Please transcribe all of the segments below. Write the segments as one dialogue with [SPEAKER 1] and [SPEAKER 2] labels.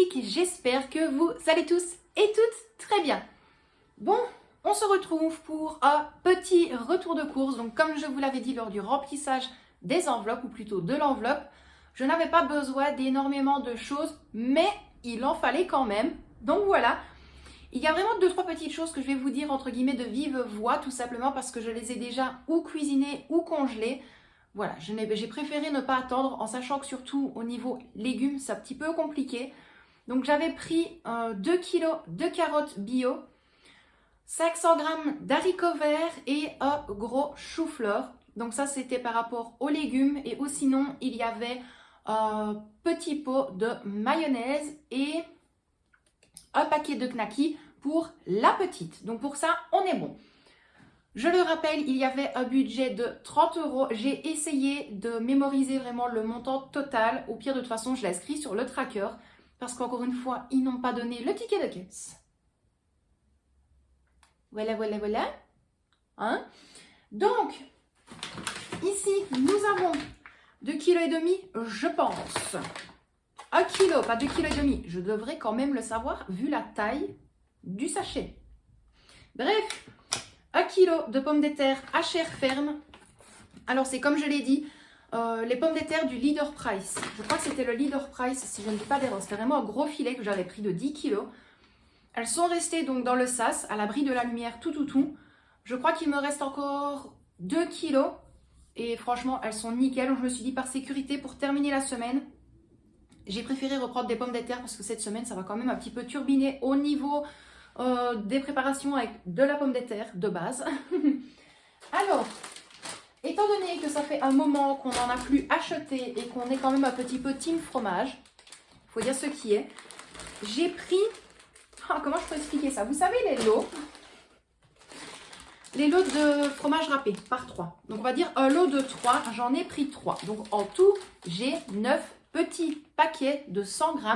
[SPEAKER 1] fantastique, j'espère que vous allez tous et toutes très bien. Bon, on se retrouve pour un petit retour de course. Donc comme je vous l'avais dit lors du remplissage des enveloppes, ou plutôt de l'enveloppe, je n'avais pas besoin d'énormément de choses, mais il en fallait quand même. Donc voilà, il y a vraiment 2-3 petites choses que je vais vous dire entre guillemets de vive voix, tout simplement parce que je les ai déjà ou cuisinées ou congelées. Voilà, j'ai préféré ne pas attendre, en sachant que surtout au niveau légumes, c'est un petit peu compliqué. Donc j'avais pris 2 kg de carottes bio, 500 g d'haricots verts et un gros chou-fleur. Donc ça, c'était par rapport aux légumes. Et ou sinon, il y avait un petit pot de mayonnaise et un paquet de knacky pour la petite. Donc pour ça, on est bon. Je le rappelle, il y avait un budget de 30 €. J'ai essayé de mémoriser vraiment le montant total. Au pire, de toute façon, je l'ai inscrit sur le tracker parce qu'encore une fois, ils n'ont pas donné le ticket de caisse. Voilà, voilà, voilà. Hein? Donc, ici, nous avons 2,5 kg, je pense. 1 kg, pas 2,5 kg. Je devrais quand même le savoir vu la taille du sachet. Bref, 1 kg de pommes de terre à chair ferme. Alors, c'est comme je l'ai dit, les pommes de terre du Leader Price. Je crois que c'était le Leader Price, si je ne dis pas d'erreur. C'était vraiment un gros filet que j'avais pris de 10 kg. Elles sont restées donc dans le sas, à l'abri de la lumière, tout. Je crois qu'il me reste encore 2 kg. Et franchement, elles sont nickel. Donc, je me suis dit, par sécurité, pour terminer la semaine, j'ai préféré reprendre des pommes de terre parce que cette semaine, ça va quand même un petit peu turbiner au niveau des préparations avec de la pomme de terre de base. Alors, étant donné que ça fait un moment qu'on n'en a plus acheté et qu'on est quand même un petit peu team fromage, il faut dire ce qui est, j'ai pris... comment je peux expliquer ça? Vous savez les lots de fromage râpé par 3. Donc on va dire un lot de 3, j'en ai pris 3. Donc en tout, j'ai 9 petits paquets de 100 g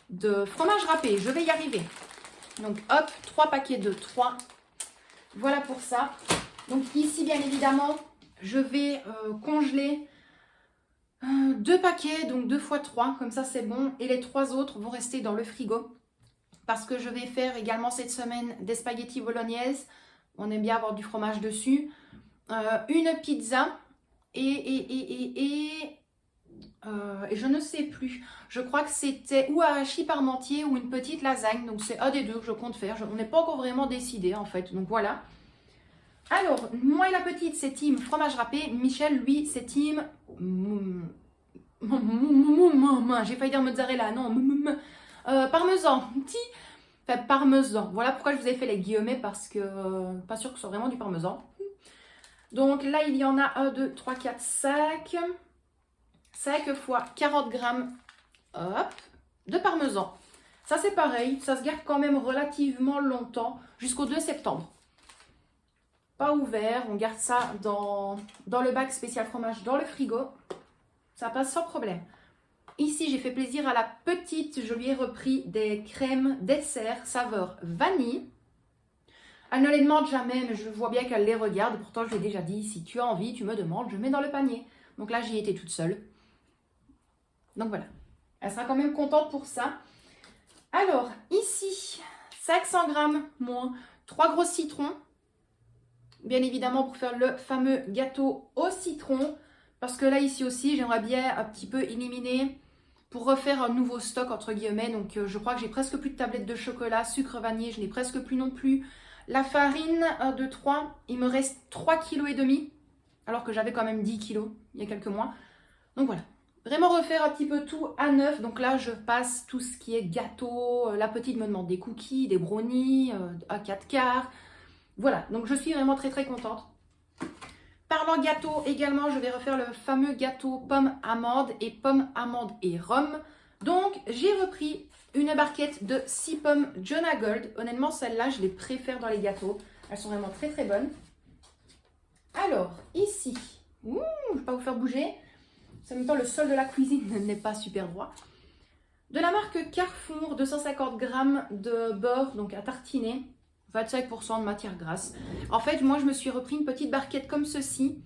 [SPEAKER 1] de fromage râpé. Je vais y arriver. Donc hop, 3 paquets de 3. Voilà pour ça. Donc ici, bien évidemment, je vais congeler 2 paquets, donc 2 x 3, comme ça c'est bon. Et les 3 autres vont rester dans le frigo. Parce que je vais faire également cette semaine des spaghettis bolognaise. On aime bien avoir du fromage dessus. Une pizza et je ne sais plus. Je crois que c'était ou un hachis parmentier ou une petite lasagne. Donc c'est un des deux que je compte faire. On n'est pas encore vraiment décidé en fait. Donc voilà. Alors, moi et la petite, c'est team fromage râpé. Michel, lui, c'est team... J'ai failli dire mozzarella. Non, parmesan. Enfin, parmesan. Voilà pourquoi je vous ai fait les guillemets, parce que pas sûr que ce soit vraiment du parmesan. Donc là, il y en a 1, 2, 3, 4, 5. 5 fois 40 g hop, de parmesan. Ça, c'est pareil. Ça se garde quand même relativement longtemps, jusqu'au 2 septembre. Pas ouvert. On garde ça dans le bac spécial fromage dans le frigo. Ça passe sans problème. Ici, j'ai fait plaisir à la petite. Je lui ai repris des crèmes dessert saveur vanille. Elle ne les demande jamais, mais je vois bien qu'elle les regarde. Pourtant, je lui ai déjà dit, si tu as envie, tu me demandes, je mets dans le panier. Donc là, j'y étais toute seule. Donc voilà. Elle sera quand même contente pour ça. Alors, ici, 500 g moins 3 gros citrons. Bien évidemment, pour faire le fameux gâteau au citron. Parce que là, ici aussi, j'aimerais bien un petit peu éliminer pour refaire un nouveau stock, entre guillemets. Donc, je crois que j'ai presque plus de tablettes de chocolat, sucre vanillé. Je n'ai presque plus non plus. La farine de 3, il me reste 3,5 kg. Alors que j'avais quand même 10 kg il y a quelques mois. Donc voilà. Vraiment refaire un petit peu tout à neuf. Donc là, je passe tout ce qui est gâteau. La petite me demande des cookies, des brownies, un 4 quarts. Voilà. Donc je suis vraiment très très contente. Parlant gâteau également, je vais refaire le fameux gâteau pomme amande et rhum. Donc, j'ai repris une barquette de 6 pommes Jonah Gold. Honnêtement, celles-là, je les préfère dans les gâteaux. Elles sont vraiment très très bonnes. Alors, ici, je ne vais pas vous faire bouger. En même temps, le sol de la cuisine n'est pas super droit. De la marque Carrefour, 250 g de beurre, donc à tartiner. 25% de matière grasse. En fait, moi, je me suis repris une petite barquette comme ceci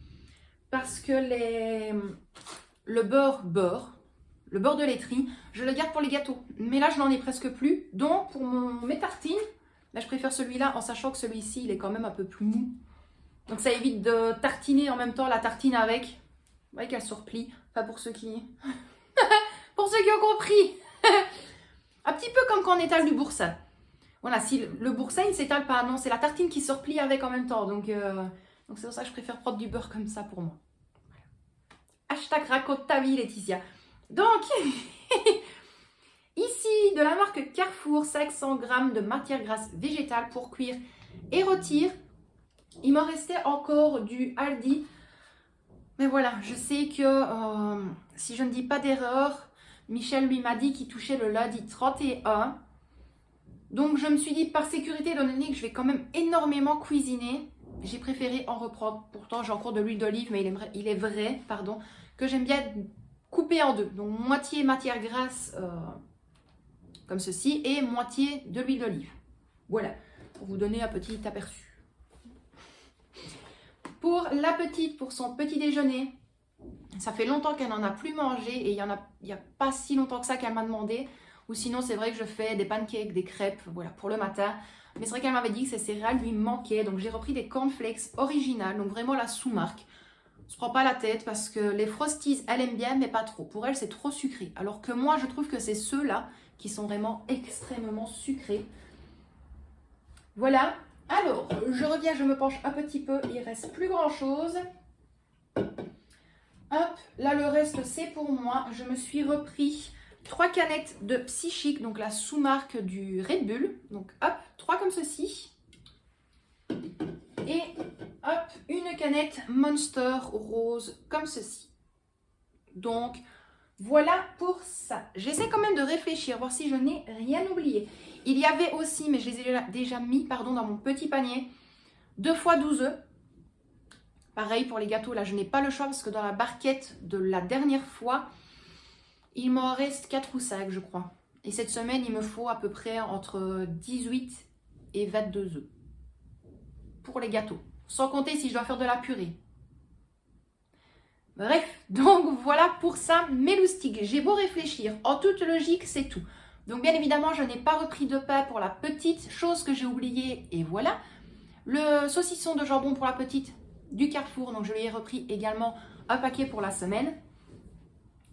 [SPEAKER 1] parce que le beurre, le beurre de laiterie, je le garde pour les gâteaux. Mais là, je n'en ai presque plus. Donc, pour mes tartines, là, je préfère celui-là en sachant que celui-ci, il est quand même un peu plus mou. Donc, ça évite de tartiner en même temps la tartine avec. Vous voyez qu'elle se replie. Enfin, pour ceux qui... pour ceux qui ont compris. Un petit peu comme quand on étale du boursin. Voilà, si le boursin, il ne s'étale pas. Non, c'est la tartine qui se replie avec en même temps. Donc c'est pour ça que je préfère prendre du beurre comme ça pour moi. Hashtag raconte ta vie, Laetitia. Donc, ici, de la marque Carrefour, 500 g de matière grasse végétale pour cuire et rôtir. Il m'en restait encore du Aldi. Mais voilà, je sais que si je ne dis pas d'erreur, Michel lui m'a dit qu'il touchait le lundi 31. Donc je me suis dit par sécurité, étant donné que je vais quand même énormément cuisiner, j'ai préféré en reprendre. Pourtant j'ai encore de l'huile d'olive, mais il est vrai que j'aime bien couper en deux. Donc moitié matière grasse comme ceci et moitié de l'huile d'olive. Voilà, pour vous donner un petit aperçu. Pour la petite, pour son petit déjeuner, ça fait longtemps qu'elle n'en a plus mangé et il n'y a pas si longtemps que ça qu'elle m'a demandé. Ou sinon, c'est vrai que je fais des pancakes, des crêpes, voilà, pour le matin. Mais c'est vrai qu'elle m'avait dit que ces céréales lui manquaient. Donc, j'ai repris des cornflakes originales, donc vraiment la sous-marque. On se prend pas la tête parce que les Frosties, elle aime bien, mais pas trop. Pour elle, c'est trop sucré. Alors que moi, je trouve que c'est ceux-là qui sont vraiment extrêmement sucrés. Voilà. Alors, je reviens, je me penche un petit peu. Il reste plus grand-chose. Hop, là, le reste, c'est pour moi. Je me suis repris 3 canettes de Psychique, donc la sous-marque du Red Bull. Donc hop, 3 comme ceci. Et hop, une canette Monster rose comme ceci. Donc voilà pour ça. J'essaie quand même de réfléchir, voir si je n'ai rien oublié. Il y avait aussi, mais je les ai déjà mis dans mon petit panier, 2 fois 12 œufs. Pareil pour les gâteaux, là je n'ai pas le choix parce que dans la barquette de la dernière fois, il m'en reste 4 ou 5, je crois. Et cette semaine, il me faut à peu près entre 18 et 22 œufs. Pour les gâteaux. Sans compter si je dois faire de la purée. Bref, donc voilà pour ça, mes loustiques. J'ai beau réfléchir, en toute logique, c'est tout. Donc bien évidemment, je n'ai pas repris de pain pour la petite, chose que j'ai oubliée, et voilà. Le saucisson de jambon pour la petite du Carrefour, donc je lui ai repris également un paquet pour la semaine.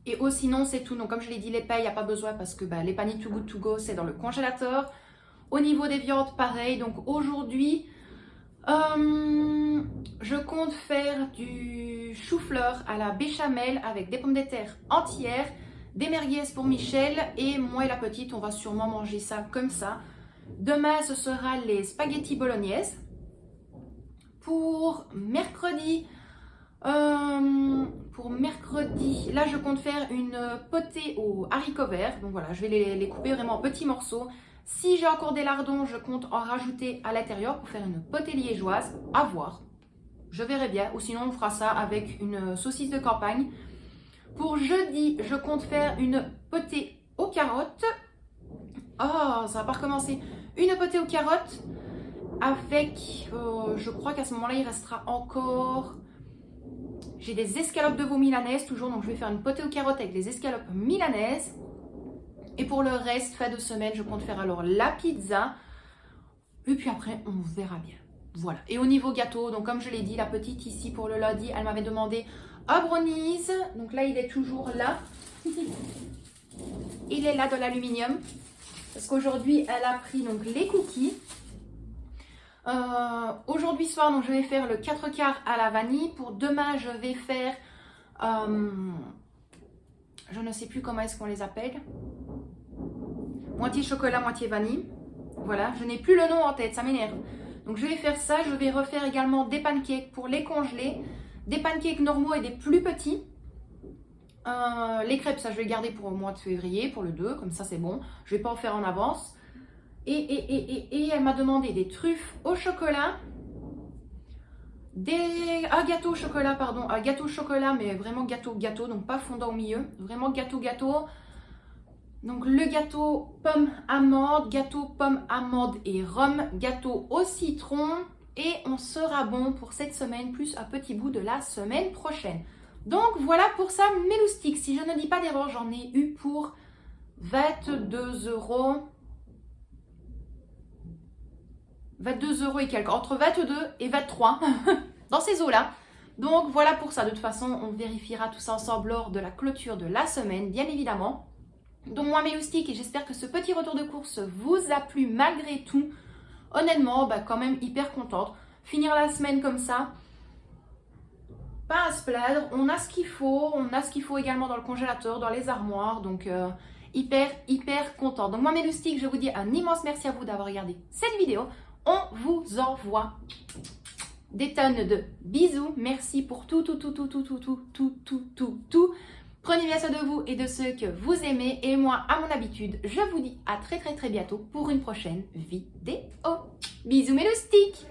[SPEAKER 1] Et oh, sinon, c'est tout. Donc, comme je l'ai dit, les pains, il n'y a pas besoin parce que les paniers Too Good To Go, c'est dans le congélateur. Au niveau des viandes, pareil. Donc, aujourd'hui, je compte faire du chou-fleur à la béchamel avec des pommes de terre entières, des merguez pour Michel. Et moi et la petite, on va sûrement manger ça comme ça. Demain, ce sera les spaghettis bolognaises. Pour mercredi... là je compte faire une potée aux haricots verts. Donc voilà, je vais les couper vraiment en petits morceaux. Si j'ai encore des lardons, je compte en rajouter à l'intérieur pour faire une potée liégeoise. À voir, je verrai bien. Ou sinon on fera ça avec une saucisse de campagne. Pour jeudi, je compte faire une potée aux carottes. Oh, ça va pas recommencer. Une potée aux carottes avec, je crois qu'à ce moment-là il restera encore... J'ai des escalopes de veau milanaises toujours, donc je vais faire une potée aux carottes avec les escalopes milanaises. Et pour le reste, fin de semaine, je compte faire alors la pizza. Et puis après, on verra bien. Voilà. Et au niveau gâteau, donc comme je l'ai dit, la petite ici pour le lundi, elle m'avait demandé un brownies. Donc là, il est toujours là. Il est là de l'aluminium. Parce qu'aujourd'hui, elle a pris donc les cookies. Aujourd'hui soir, donc je vais faire le 4 quarts à la vanille. Pour demain, je vais faire, je ne sais plus comment est-ce qu'on les appelle. Moitié chocolat, moitié vanille. Voilà, je n'ai plus le nom en tête, ça m'énerve. Donc je vais faire ça. Je vais refaire également des pancakes pour les congeler. Des pancakes normaux et des plus petits. Les crêpes, ça je vais garder pour le mois de février, pour le 2. Comme ça c'est bon. Je ne vais pas en faire en avance. Et elle m'a demandé des truffes au chocolat, un gâteau au chocolat, pardon, un gâteau au chocolat, mais vraiment gâteau, donc pas fondant au milieu, vraiment gâteau. Donc le gâteau pomme amande et rhum, gâteau au citron, et on sera bon pour cette semaine, plus un petit bout de la semaine prochaine. Donc voilà pour ça, mes loustiques. Si je ne dis pas d'erreur, j'en ai eu pour 22 euros. 22 euros et quelques, entre 22 et 23 dans ces eaux-là. Donc voilà pour ça. De toute façon, on vérifiera tout ça ensemble lors de la clôture de la semaine, bien évidemment. Donc moi, mes loustiques, et j'espère que ce petit retour de course vous a plu malgré tout. Honnêtement, quand même hyper contente. Finir la semaine comme ça, pas à se plaindre. On a ce qu'il faut. On a ce qu'il faut également dans le congélateur, dans les armoires. Donc hyper contente. Donc moi, mes loustiques, je vous dis un immense merci à vous d'avoir regardé cette vidéo. On vous envoie des tonnes de bisous. Merci pour tout. Prenez bien soin de vous et de ceux que vous aimez. Et moi, à mon habitude, je vous dis à très bientôt pour une prochaine vidéo. Bisous mes loustiques!